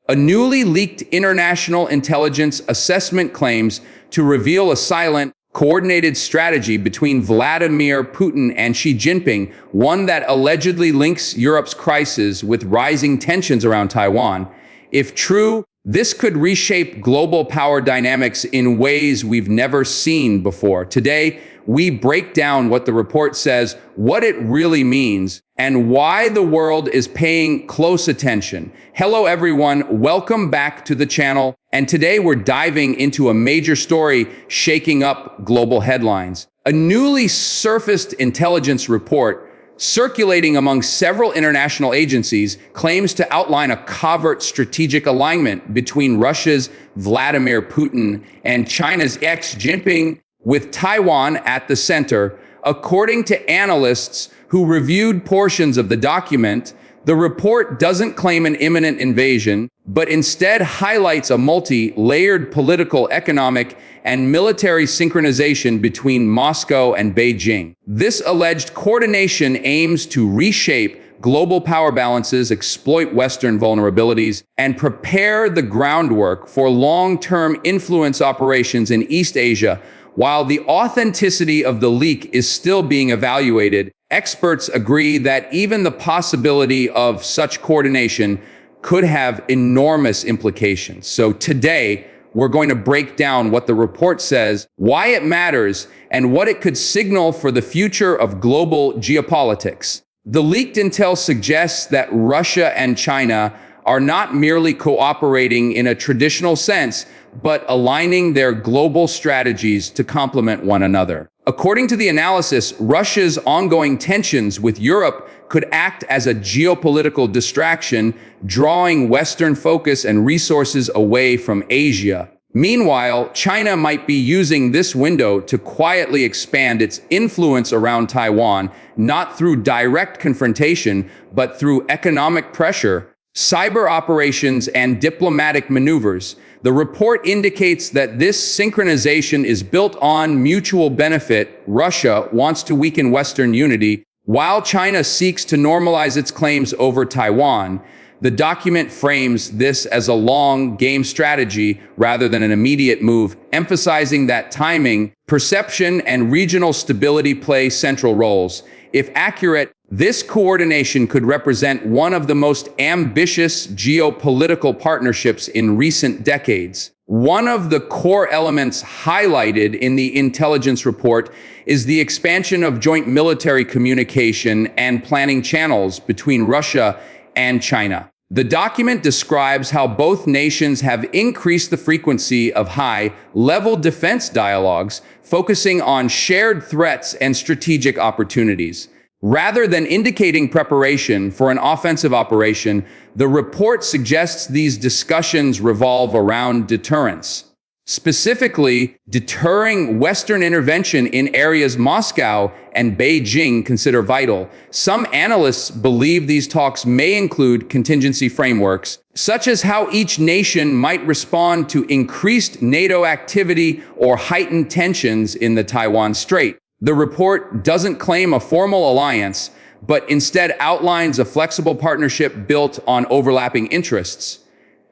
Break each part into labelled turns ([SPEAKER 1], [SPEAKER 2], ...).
[SPEAKER 1] A newly leaked international intelligence assessment claims to reveal a silent, coordinated strategy between Vladimir Putin and Xi Jinping, one that allegedly links Europe's crisis with rising tensions around Taiwan. If true, this could reshape global power dynamics in ways we've never seen before. Today, we break down what the report says, what it really means, and why the world is paying close attention. Hello, everyone. Welcome back to the channel. And today we're diving into a major story shaking up global headlines. A newly surfaced intelligence report circulating among several international agencies claims to outline a covert strategic alignment between Russia's Vladimir Putin and China's Xi Jinping, with Taiwan at the center. According to analysts who reviewed portions of the document, the report doesn't claim an imminent invasion, but instead highlights a multi-layered political, economic, and military synchronization between Moscow and Beijing. This alleged coordination aims to reshape global power balances, exploit Western vulnerabilities, and prepare the groundwork for long-term influence operations in East Asia. While the authenticity of the leak is still being evaluated, experts agree that even the possibility of such coordination could have enormous implications. So today, we're going to break down what the report says, why it matters, and what it could signal for the future of global geopolitics. The leaked intel suggests that Russia and China are not merely cooperating in a traditional sense, but aligning their global strategies to complement one another. According to the analysis, Russia's ongoing tensions with Europe could act as a geopolitical distraction, drawing Western focus and resources away from Asia. Meanwhile, China might be using this window to quietly expand its influence around Taiwan, not through direct confrontation, but through economic pressure, cyber operations, and diplomatic maneuvers. The report indicates that this synchronization is built on mutual benefit. Russia wants to weaken Western unity, while China seeks to normalize its claims over Taiwan. The document frames this as a long-game strategy rather than an immediate move, emphasizing that timing, perception, and regional stability play central roles. If accurate, this coordination could represent one of the most ambitious geopolitical partnerships in recent decades. One of the core elements highlighted in the intelligence report is the expansion of joint military communication and planning channels between Russia and China. The document describes how both nations have increased the frequency of high-level defense dialogues, focusing on shared threats and strategic opportunities. Rather than indicating preparation for an offensive operation, the report suggests these discussions revolve around deterrence. Specifically, deterring Western intervention in areas Moscow and Beijing consider vital. Some analysts believe these talks may include contingency frameworks, such as how each nation might respond to increased NATO activity or heightened tensions in the Taiwan Strait. The report doesn't claim a formal alliance, but instead outlines a flexible partnership built on overlapping interests.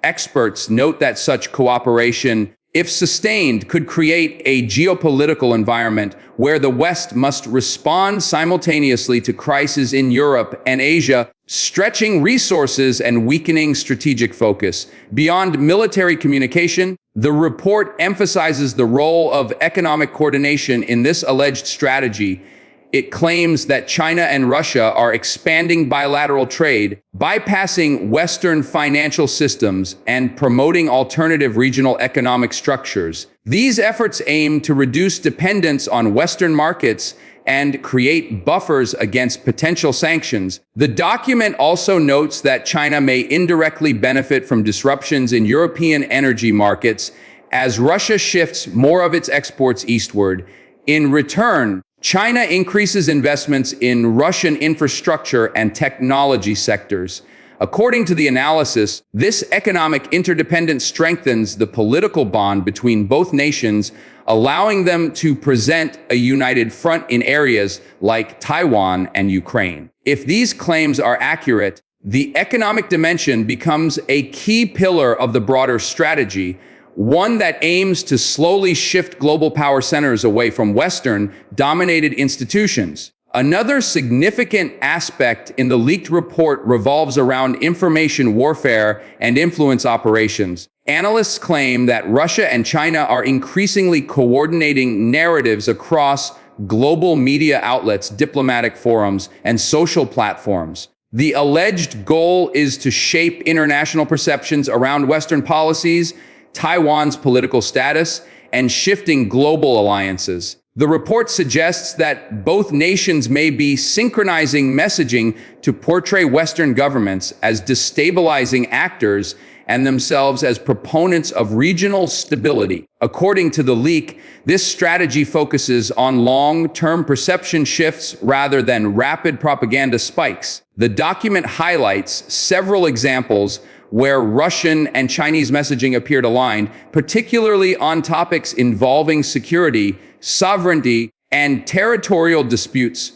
[SPEAKER 1] Experts note that such cooperation, if sustained, could create a geopolitical environment where the West must respond simultaneously to crises in Europe and Asia, stretching resources and weakening strategic focus. Beyond military communication, the report emphasizes the role of economic coordination in this alleged strategy. It claims that China and Russia are expanding bilateral trade, bypassing Western financial systems, and promoting alternative regional economic structures. These efforts aim to reduce dependence on Western markets and create buffers against potential sanctions. The document also notes that China may indirectly benefit from disruptions in European energy markets as Russia shifts more of its exports eastward. In return, China increases investments in Russian infrastructure and technology sectors. According to the analysis, this economic interdependence strengthens the political bond between both nations, allowing them to present a united front in areas like Taiwan and Ukraine. If these claims are accurate, The economic dimension becomes a key pillar of the broader strategy, one that aims to slowly shift global power centers away from Western-dominated institutions. Another significant aspect in the leaked report revolves around information warfare and influence operations. Analysts claim that Russia and China are increasingly coordinating narratives across global media outlets, diplomatic forums, and social platforms. The alleged goal is to shape international perceptions around Western policies, Taiwan's political status, and shifting global alliances. The report suggests that both nations may be synchronizing messaging to portray Western governments as destabilizing actors and themselves as proponents of regional stability. According to the leak, this strategy focuses on long-term perception shifts rather than rapid propaganda spikes. The document highlights several examples where Russian and Chinese messaging appeared aligned, particularly on topics involving security, sovereignty, and territorial disputes.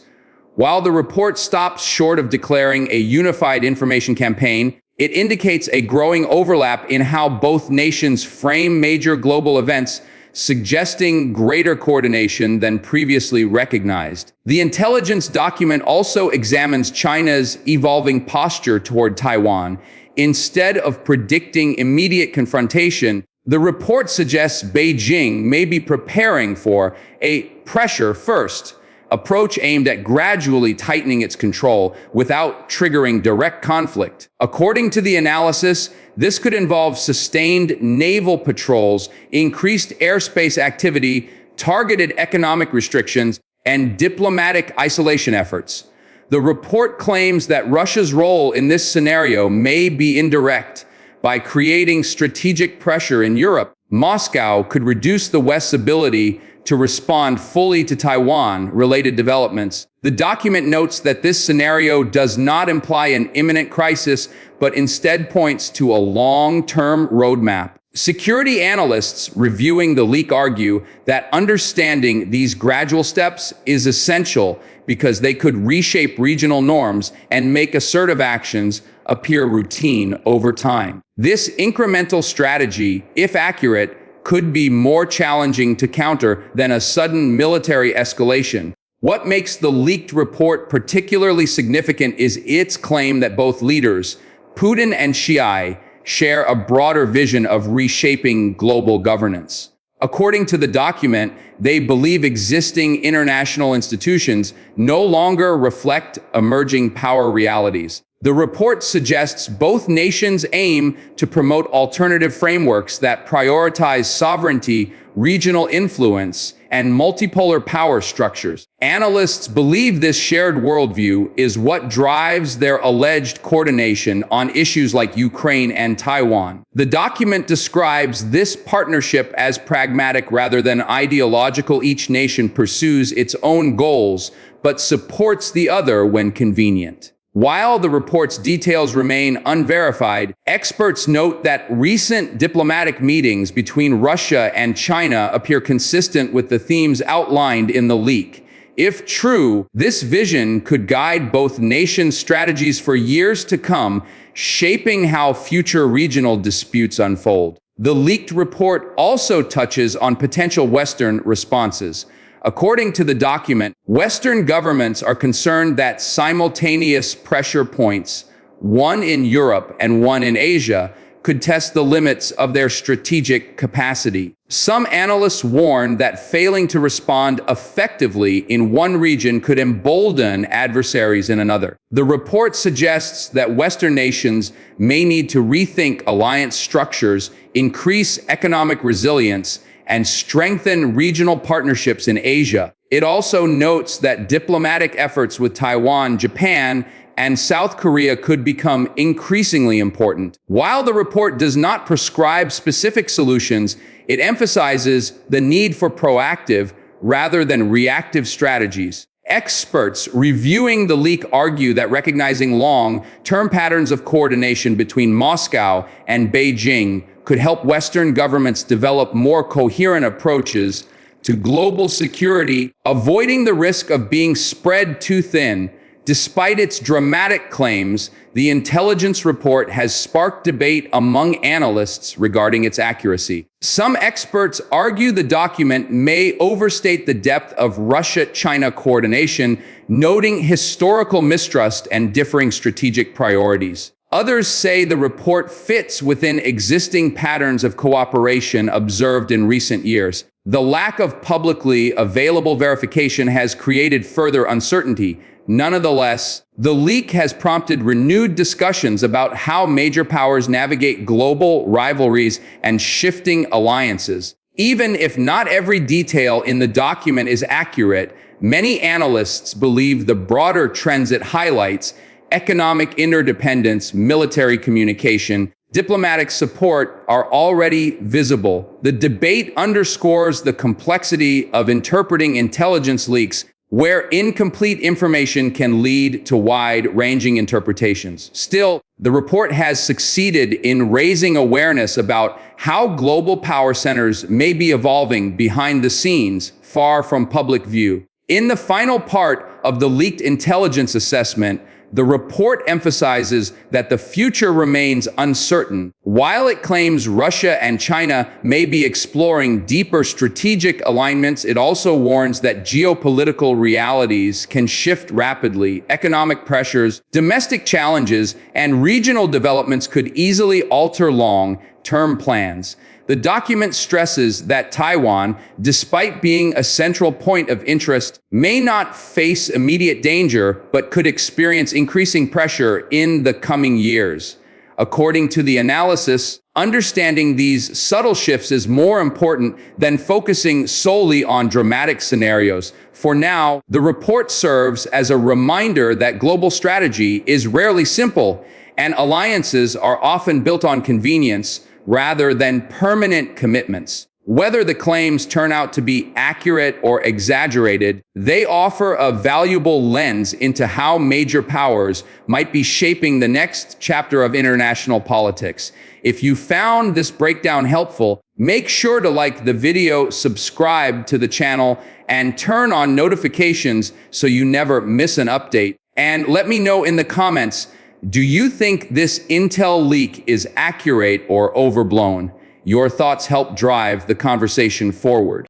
[SPEAKER 1] While the report stops short of declaring a unified information campaign, it indicates a growing overlap in how both nations frame major global events, suggesting greater coordination than previously recognized. The intelligence document also examines China's evolving posture toward Taiwan. Instead of predicting immediate confrontation, the report suggests Beijing may be preparing for a pressure-first approach aimed at gradually tightening its control without triggering direct conflict. According to the analysis, this could involve sustained naval patrols, increased airspace activity, targeted economic restrictions, and diplomatic isolation efforts. The report claims that Russia's role in this scenario may be indirect. By creating strategic pressure in Europe, Moscow could reduce the West's ability to respond fully to Taiwan-related developments. The document notes that this scenario does not imply an imminent crisis, but instead points to a long-term roadmap. Security analysts reviewing the leak argue that understanding these gradual steps is essential because they could reshape regional norms and make assertive actions appear routine over time. This incremental strategy, if accurate, could be more challenging to counter than a sudden military escalation. What makes the leaked report particularly significant is its claim that both leaders, Putin and Xi, share a broader vision of reshaping global governance. According to the document, they believe existing international institutions no longer reflect emerging power realities. The report suggests both nations aim to promote alternative frameworks that prioritize sovereignty, regional influence, and multipolar power structures. Analysts believe this shared worldview is what drives their alleged coordination on issues like Ukraine and Taiwan. The document describes this partnership as pragmatic rather than ideological. Each nation pursues its own goals, but supports the other when convenient. While the report's details remain unverified, experts note that recent diplomatic meetings between Russia and China appear consistent with the themes outlined in the leak. If true, this vision could guide both nations' strategies for years to come, shaping how future regional disputes unfold. The leaked report also touches on potential Western responses. According to the document, Western governments are concerned that simultaneous pressure points, one in Europe and one in Asia, could test the limits of their strategic capacity. Some analysts warn that failing to respond effectively in one region could embolden adversaries in another. The report suggests that Western nations may need to rethink alliance structures, increase economic resilience, and strengthen regional partnerships in Asia. It also notes that diplomatic efforts with Taiwan, Japan, and South Korea could become increasingly important. While the report does not prescribe specific solutions, it emphasizes the need for proactive rather than reactive strategies. Experts reviewing the leak argue that recognizing long-term patterns of coordination between Moscow and Beijing could help Western governments develop more coherent approaches to global security, avoiding the risk of being spread too thin. Despite its dramatic claims, the intelligence report has sparked debate among analysts regarding its accuracy. Some experts argue the document may overstate the depth of Russia-China coordination, noting historical mistrust and differing strategic priorities. Others say the report fits within existing patterns of cooperation observed in recent years. The lack of publicly available verification has created further uncertainty. Nonetheless, the leak has prompted renewed discussions about how major powers navigate global rivalries and shifting alliances. Even if not every detail in the document is accurate, many analysts believe the broader trends it highlights, economic interdependence, military communication, diplomatic support, are already visible. The debate underscores the complexity of interpreting intelligence leaks, where incomplete information can lead to wide-ranging interpretations. Still, the report has succeeded in raising awareness about how global power centers may be evolving behind the scenes, far from public view. In the final part of the leaked intelligence assessment, the report emphasizes that the future remains uncertain. While it claims Russia and China may be exploring deeper strategic alignments, it also warns that geopolitical realities can shift rapidly. Economic pressures, domestic challenges, and regional developments could easily alter long-term plans. The document stresses that Taiwan, despite being a central point of interest, may not face immediate danger, but could experience increasing pressure in the coming years. According to the analysis, understanding these subtle shifts is more important than focusing solely on dramatic scenarios. For now, the report serves as a reminder that global strategy is rarely simple, and alliances are often built on convenience rather than permanent commitments. Whether the claims turn out to be accurate or exaggerated, they offer a valuable lens into how major powers might be shaping the next chapter of international politics. If you found this breakdown helpful, make sure to like the video, subscribe to the channel, and turn on notifications so you never miss an update. And let me know in the comments, do you think this intel leak is accurate or overblown? Your thoughts help drive the conversation forward.